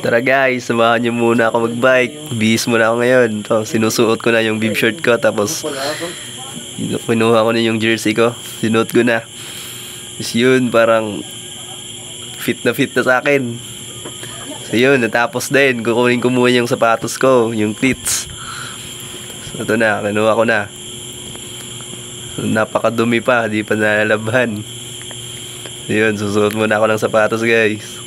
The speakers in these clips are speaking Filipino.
Tara guys, samahan niyo muna ako magbike. Bihis muna ako ngayon. Ito, sinusuot ko na yung bib short ko. Tapos, kinuha ko na yung jersey ko. Sinuot ko na. Tapos yun, parang fit na sa akin. So yun, natapos din. Kukunin ko muna yung sapatos ko, yung cleats. So ito na, kinuha ko na. So, napakadumi pa, di pa nalalabhan. So yun, susuot muna ako ng sapatos guys.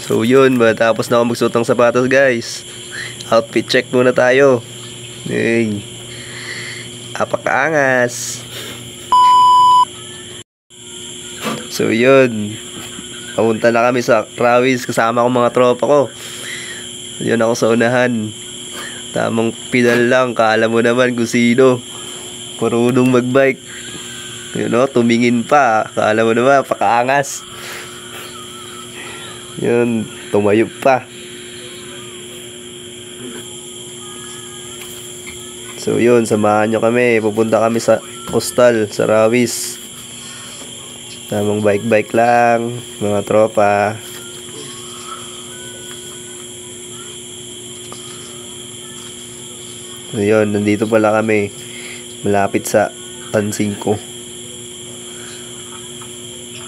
So yun, matapos na ako magsuot ng sapatos guys. Outfit check muna tayo. Hey, apakaangas. So yun, papunta na kami sa Rawis kasama ko mga tropa ko. Yun ako sa unahan. Tamang pedal lang, kala mo naman kung sino. Marunong magbike. You know, tumingin pa, kala mo naman pakaangas. Yun, tumayo pa. So yun, samahan nyo kami. Pupunta kami sa Coastal, sa Rawis. Tamang bike lang, mga tropa. So yun, nandito pala kami. Malapit sa Tansingko.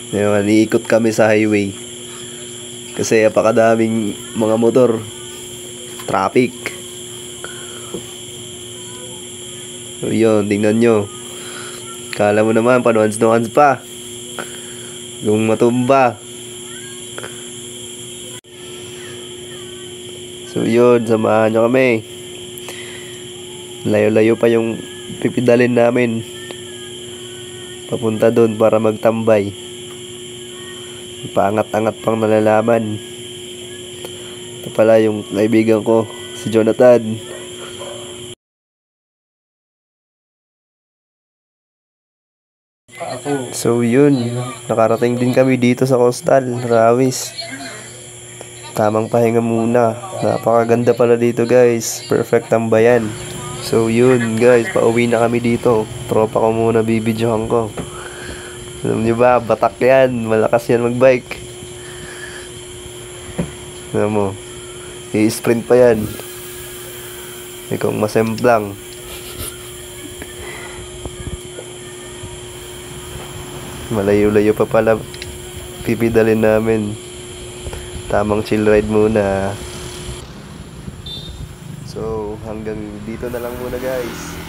Yun, iikot kami sa highway. Kasi apakadaming mga motor. Traffic. So yun, tingnan nyo. Kala mo naman, panuans pa. Yung matumba. So yun, samahan nyo kami. Layo-layo pa yung pipidalin namin. Papunta doon para magtambay. Paangat-angat pang nalalaman. Ito pala yung kaibigan ko, si Jonathan. So yun, nakarating din kami dito sa Coastal, Rawis. Tamang pahinga muna. Napakaganda pala dito guys. Perfect tambayan. So yun guys, pauwi na kami dito. Tropa ko muna bibidyohan ko. Alam nyo ba, batak yan. Malakas yan magbike. Alam mo, i-sprint pa yan. Ikaw masemplang. Malayo-layo pa pala pipidalin namin. Tamang chill ride muna. So, hanggang dito na lang muna guys.